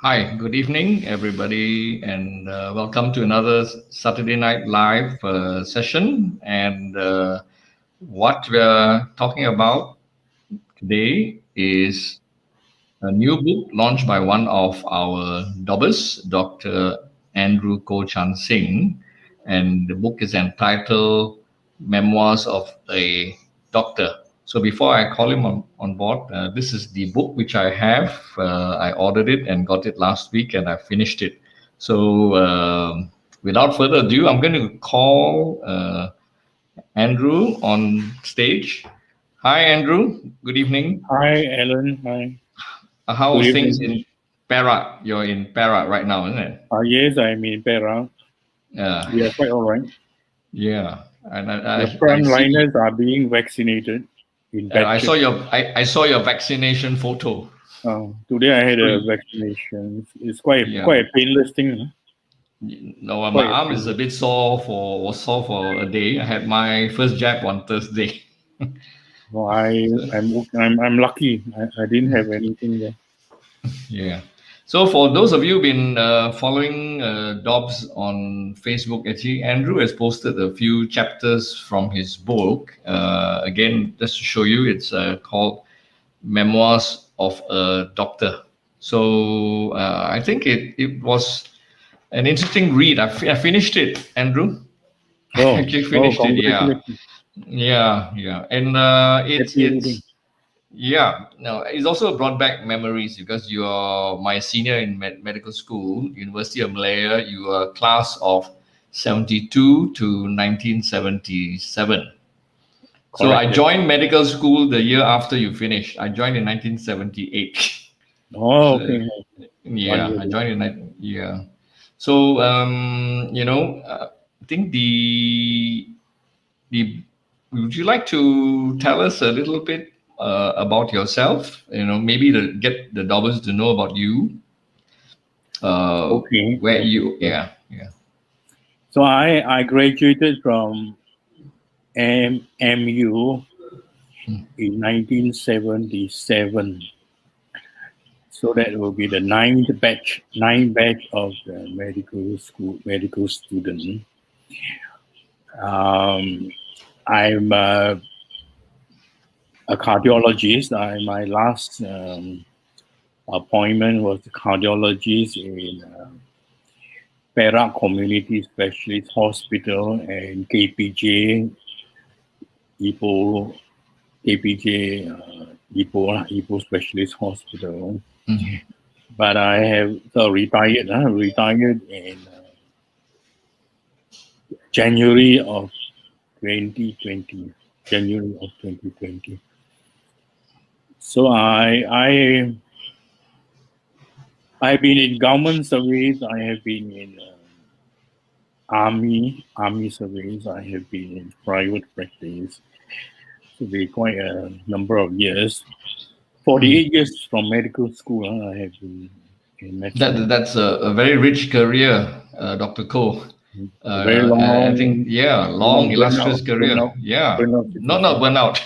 Hi, good evening, everybody, and welcome to another Saturday Night Live session. And what we're talking about today is a new book launched by one of our dobbers, Dr. Andrew Koh Chan Singh, and the book is entitled Memoirs of a Doctor. So before I call him on board, this is the book which I have. I ordered it and got it last week, and I finished it. So without further ado, I'm going to call Andrew on stage. Hi, Andrew. Good evening. Hi, Alan. Hi. Good How's things evening. in Perak? You're in Perak right now, isn't it? Yes, I'm in Perak. Yeah, We are quite all right. yeah. And The I see. frontliners are being vaccinated in I saw batches. I saw your vaccination photo. Today I had So a vaccination. It's quite yeah. quite a painless thing. Huh? No, my Quite a arm is a painless. bit sore for a day. I had my first jab on Thursday. No, I'm lucky. I didn't have anything there. Yeah. So for those of you who've been following Dobbs on Facebook, actually Andrew has posted a few chapters from his book. Again, just to show you, it's called Memoirs of a Doctor. So I think it was an interesting read. I finished it, Andrew. I Oh, actually oh, finished it. Yeah, congratulations. yeah, and it's Happy reading. it's yeah, no, it's also brought back memories because you're my senior in medical school, University of Malaya. You are class of 72 to 1977. So I Correct. Yes. joined medical school the year after you finished. I joined in 1978. Oh, So okay. One yeah, year I later. joined in that. Yeah. So I think the would you like to tell us a little bit about yourself? Maybe to get the Dobbers to know about you. Okay. Where Okay. you? So, Yeah, yeah. so I graduated from MU in 1977. So that will be the ninth batch of the medical school, medical student. Um, I'm a cardiologist. My last appointment was the cardiologist in Perak Community Specialist Hospital and KPJ Ipoh KPJ Ipoh Specialist Hospital. Mhm. But I have retired in January of 2020. January of 2020. So I've been in government service. I have been in army service. I have been in private practice. So be quite a number of years. Mhm. 48 years from medical school. I have been in medicine. That's a very rich career, Dr. Koh. A very I think, long, yeah, long, illustrious career. Yeah, burnout not situation. burnout.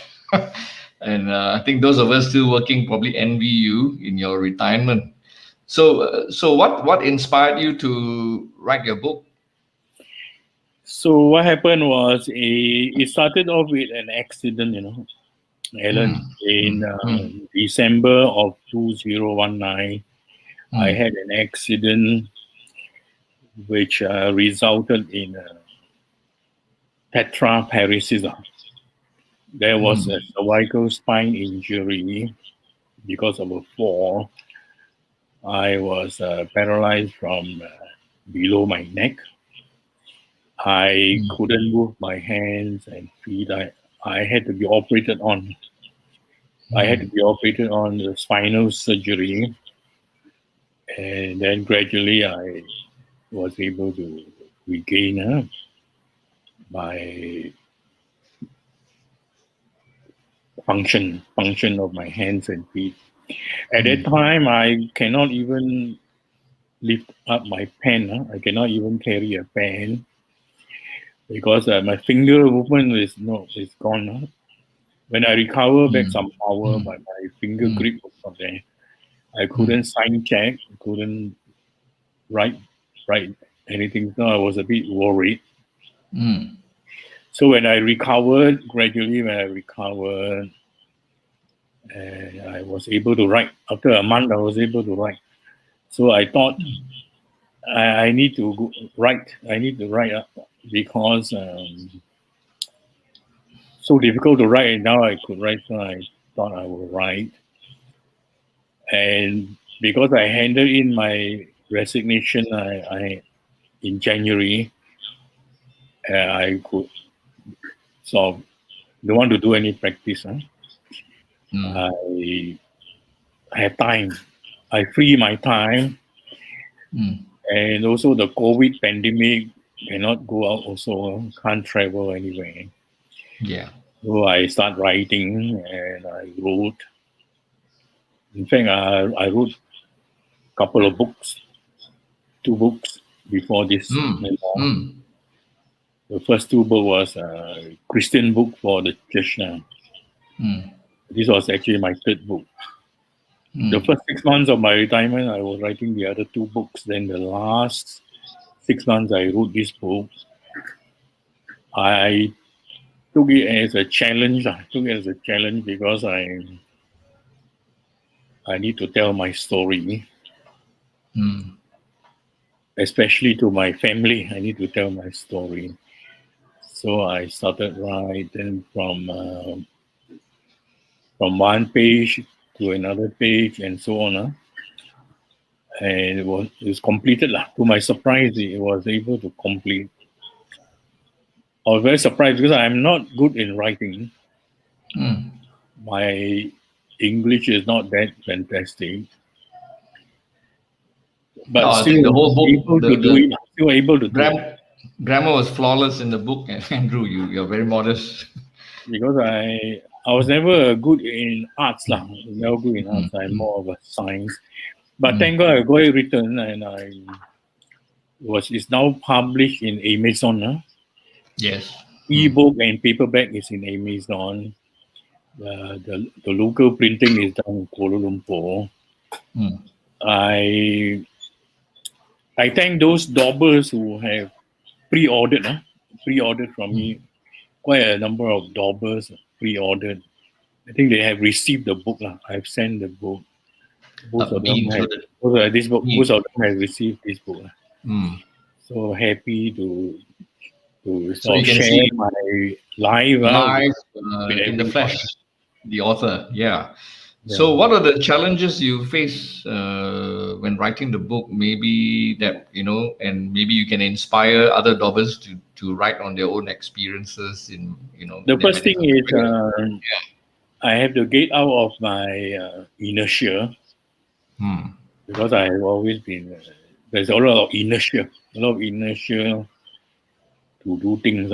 And I think those of us still working probably envy you in your retirement. So what inspired you to write your book? So what happened was it started off with an accident, Mm, Alan. In mm, mm, December of 2019, I mm, had an accident which resulted in tetraparesis. There was a mm, cervical spine injury because of a fall. I was paralyzed from below my neck. I mm, couldn't move my hands and feet. I had to be operated on. I had to mm, be operated on the spinal surgery, and then gradually I was able to regain my function of my hands and feet. At that mm, time, I cannot even lift up my pen. I cannot even carry a pen because my finger movement is gone. When I recover back mm, some power, mm, but my finger mm, grip was not there. I couldn't sign check, couldn't write write anything. So I was a bit worried. Mm. So when I recovered, gradually when I recovered, and I was able to write. After a month, I was able to write. So I thought I need to write. I need to write up because so difficult to write. And now I could write, so I thought I would write. And because I handed in my resignation, I in January, I could sort of don't want to do any practice. Huh? Mm. I have time. I free my time, Mm. and also the COVID pandemic cannot go out. Also can't travel anywhere. Yeah. So I start writing, and I wrote. In fact, I wrote a couple of books, two books before this. Mm. Mm. The first two books was a Christian book for the church. Mm. This was actually my third book. The Mm. first 6 months of my retirement, I was writing the other two books. Then the last 6 months, I wrote this book. I took it as a challenge. I took it as a challenge because I need to tell my story, Mm. especially to my family. I need to tell my story. So I started writing from one page to another page and so on. And it was completed. To my surprise, it was able to complete. I was very surprised because I'm not good in writing. Mm. My English is not that fantastic, No, but I think the still whole book, able to do it. Still able to do it grammar was flawless in the book. And Andrew, you're very modest. because I was never good in arts lah. Never good in Mm. arts. I'm Mm. more of a science. But Mm. thank God I got it written, and it's now published in Amazon. Yes. Mm. Ebook and paperback is in Amazon. The local printing is done in Kuala Lumpur. Mm. I I thank those daubers who have pre-ordered from Mm. me. Quite a number of daubers pre-ordered. I think they have received the book lah. I've sent the book. Most of Me them have. included. This book. Me. Most of them have received this book lah. Mm. So happy to So sort you of can share see my life live with in the everyone. flesh, the author. Yeah. Yeah. So, what are the challenges you face when writing the book? Maybe that and maybe you can inspire other daubers to write on their own experiences in The their first thing medical is career. I have to get out of my inertia Hmm. because I have always been there's a lot of inertia to do things.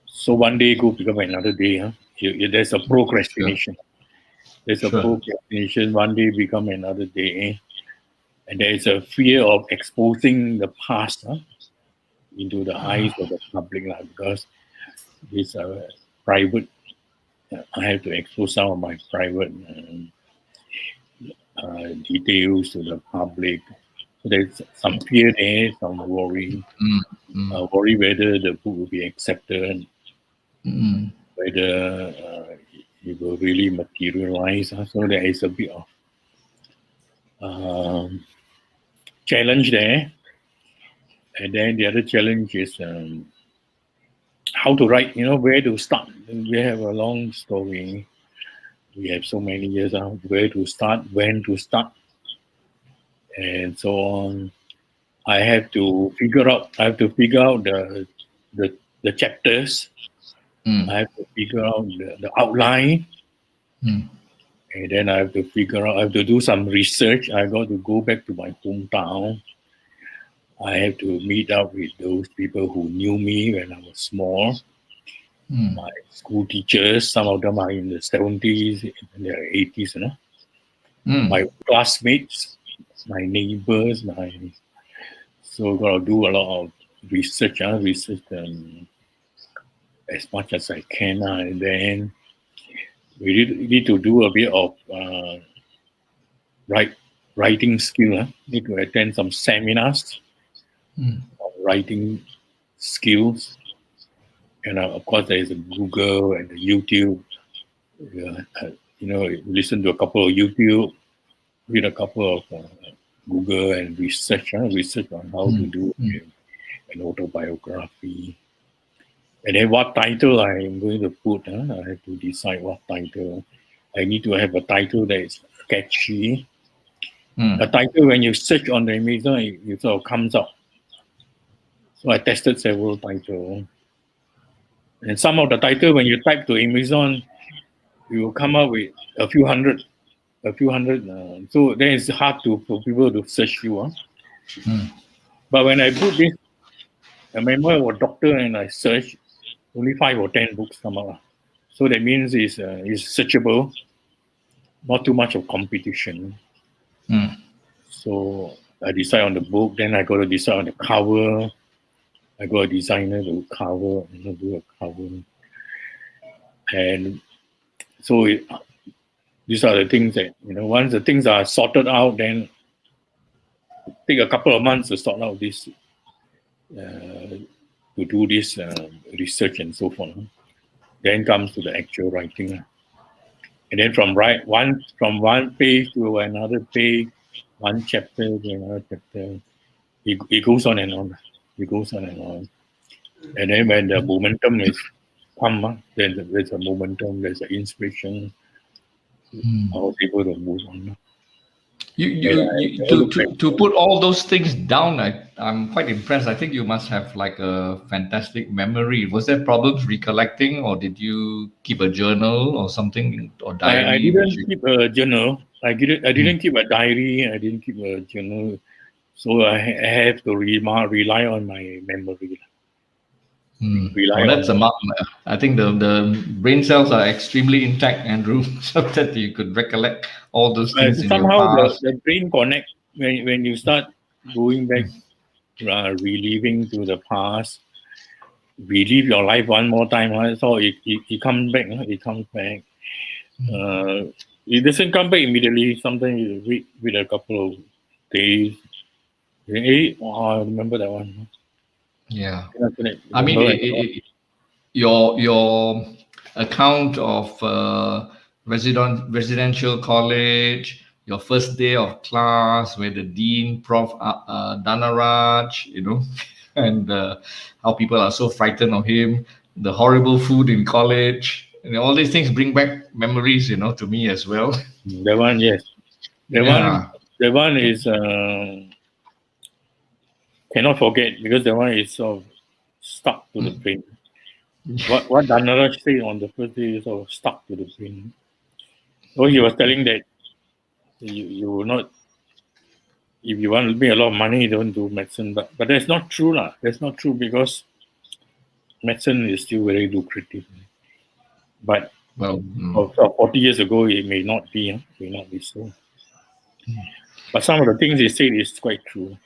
So one day go become another day. There's a Sure. procrastination. There's a Sure. procrastination. One day become another day, and there is a fear of exposing the past into the eyes of the public because it's a private. I have to expose some of my private details to the public. So there's some fear there, some worry. Mm. Mm. Worry whether the book will be accepted, Mm. whether it will really materialize. So there is a bit of challenge there. And then the other challenge is how to write, where to start. We have a long story. We have so many years out, where to start, when to start, and so on. I have to figure out the chapters. Mm. I have to figure out the outline, Mm. and then I have to do some research. I got to go back to my hometown. I have to meet up with those people who knew me when I was small. Mm. My school teachers, some of them are in the 70s, in their 80s, Mm. my classmates, my neighbors, so got to do a lot of research, as much as I can, and then we need to do a bit of writing skill. Need to attend some seminars Mm. on writing skills. And of course, there is a Google and a YouTube. Listen to a couple of YouTube, read a couple of Google and research on how to Mm. do Mm. an autobiography. And then what title I am going to put. I have to decide what title. I need to have a title that is catchy. Mm. A title when you search on the Amazon, it sort of comes up. So I tested several titles. And some of the title when you type to Amazon, you will come up with a few hundred. So then it's hard for people to search you. Mm. But when I put this, a memoir of a doctor, and I search, only 5 or 10 books come up. So that means it's searchable, not too much of competition. Mm. So I decide on the book, then I got to decide on the cover. I got a designer to cover, do a cover. And so these are the things that, once the things are sorted out, then take a couple of months to sort out this, to do this research and so forth. Then comes to the actual writing. And then from one page to another page, one chapter to another chapter, it goes on and on. It goes on and on. And then when the momentum is come, then there's a momentum, there's an inspiration. I was able to move on. To put all those things down, I'm quite impressed. I think you must have like a fantastic memory. Was there problems recollecting, or did you keep a journal or something, or I diary? didn't keep a journal. I didn't keep a diary. I didn't keep a journal. So I have to rely on my memory. Oh, that's a mark. I think the brain cells are extremely intact, Andrew, so that you could recollect all those things in your Somehow past. the brain connect when you start going back, reliving to the past, relive your life one more time. So it comes back. It comes back. It doesn't come back immediately. Sometimes you read a couple of days. Hey, I remember that one. Yeah, I mean, Remember your account of residential college, your first day of class, where the dean, Prof. Danaraj, and how people are so frightened of him, the horrible food in college, and all these things bring back memories, to me as well. that one, yes. Yeah. The one is cannot forget because the one is sort of stuck to the brain. What Danaraj said on the first day is sort of stuck to the brain. So he was telling that you will not, if you want to make a lot of money, you don't do medicine. But that's not true, lah. That's not true because medicine is still very lucrative. But Well, 40 years ago, it may not be. It may not be so. But some of the things he said is quite true.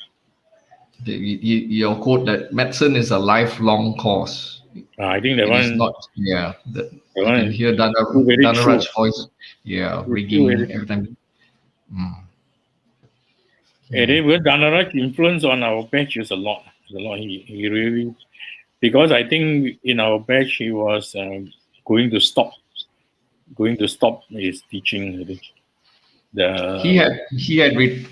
your quote that medicine is a lifelong course. I think that It one is not. Yeah, you one can hear very Danaraj's true. voice. Yeah, It's rigging every time. And then with Danaraj influence on our batch is a lot. He really, because I think in our batch he was going to stop his teaching.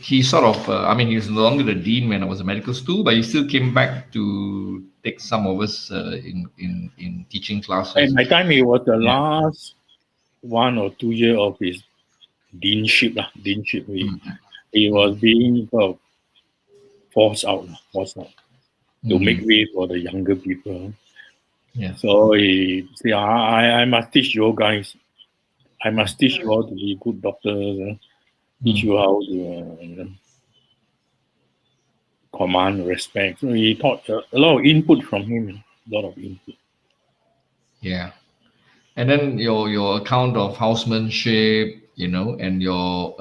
He sort of. I mean, he's no longer the dean when I was a medical school, but he still came back to take some of us in teaching classes. At my time, he was the last 1 or 2 year of his deanship. He was being forced out to make way for the younger people. Yeah. So he said, I must teach you guys. I must teach you how to be good doctors. Teach you how to command respect. So he taught a lot of input from him. A lot of input. Yeah. And then your account of housemanship, and your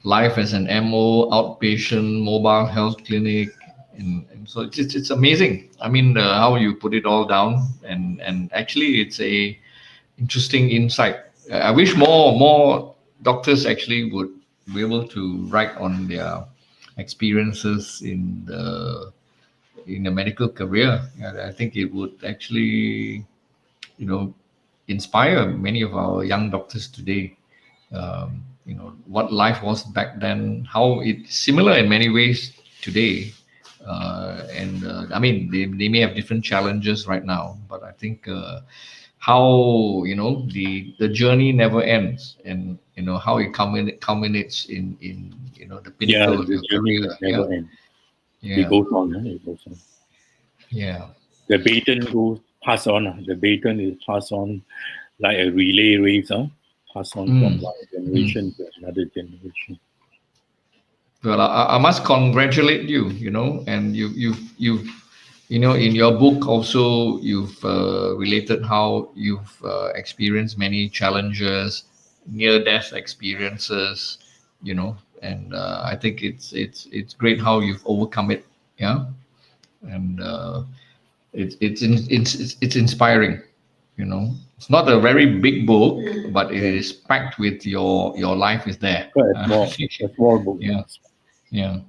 life as an MO, outpatient mobile health clinic, and so it's amazing. I mean, how you put it all down, and actually it's a interesting insight. I wish more doctors actually would be able to write on their experiences in a medical career. And I think it would actually, inspire many of our young doctors today. What life was back then, how it's similar in many ways today. And I mean, they may have different challenges right now, but I think how the journey never ends, and how it culminates in the Yeah, pinnacle of the your journey career. Yeah, never ends. It yeah, goes on. It goes on. yeah. The baton goes pass on. The baton is passed on like a relay race. Pass on from Mm, one mm. generation to another generation. Well, I must congratulate you. And you've in your book also you've related how you've experienced many challenges, near-death experiences. And I think it's great how you've overcome it. Yeah, and it's inspiring. It's not a very big book, but it Yeah, is packed with your life is there. quite a small book. Yeah, yeah.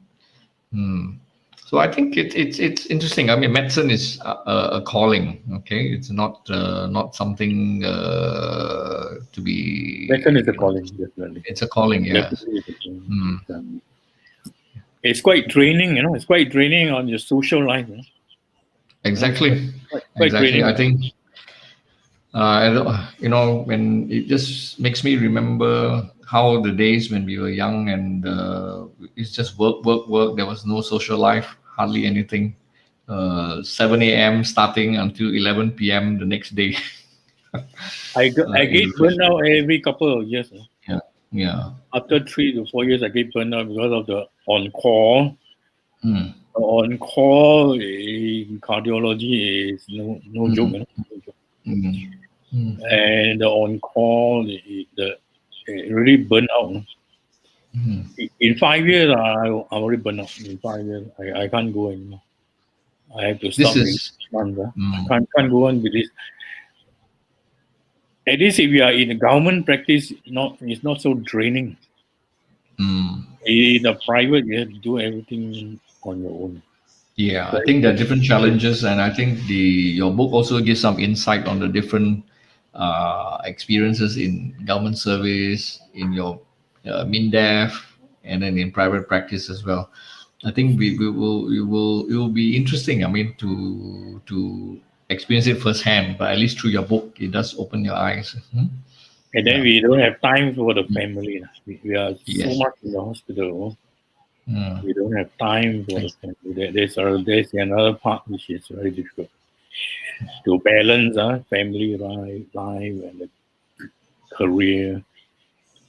Hmm. So I think it's interesting. I mean, medicine is a calling. Okay, it's not something to Medicine be. is a calling, definitely. It's a calling. Yes. Definitely is a calling. Hmm. It's quite draining. It's quite draining on your social life. Exactly. Quite Exactly. I draining. think when it just makes me remember how the days when we were young, and it's just work, work, work. There was no social life, hardly anything. 7 a.m. starting until 11 p.m. the next day. I In get reflection. burned out every couple of years. Yeah, yeah. After 3 to 4 years, I get burned out because of the on call. Mm, On call in cardiology is no joke. mm, No joke. mm, mm, And the on call, it really burned out. mm. In 5 years, I already burned out. In 5 years, I can't go anymore. I have to This stop in is. 6 months. I Mm, can't go on with this. At least if you are in a government practice, it's not so draining. mm. In a private, you have to do everything on your own. Yeah, I Very think there are different different. challenges, and I think the your book also gives some insight on the different experiences in government service, in your MINDEF, and then in private practice as well. I think it will be interesting. I mean, to experience it firsthand, but at least through your book, it does open your eyes. Mhm. And then Yeah. we don't have time for the family. We are so Yes. much in the hospital. Mm. We don't have time for the family. There's another part which is very difficult to balance family life and the career,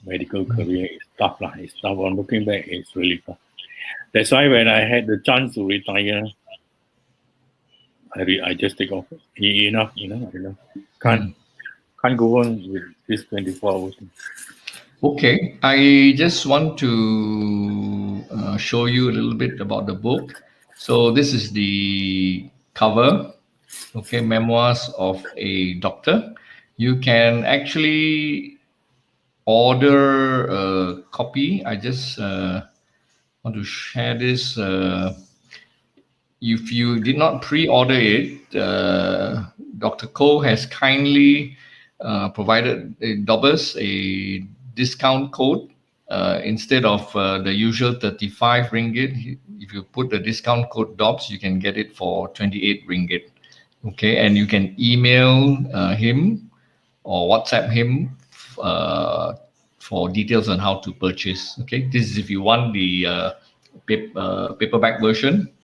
medical career is tough. It's tough. On looking back, it's really tough. That's why when I had the chance to retire, I just take off. Enough, enough. Can't Mm. can't go on with this 24 hours. Okay, I just want to show you a little bit about the book. So this is the cover. Okay, Memoirs of a Doctor. You can actually order a copy. I just want to share this. If you did not pre-order it, Dr. Koh has kindly provided Dobbers a discount code. Instead of the usual 35 ringgit, if you put the discount code DOBS, you can get it for 28 ringgit. Okay, and you can email him or WhatsApp him uh, for details on how to purchase. Okay, this is if you want the paperback version.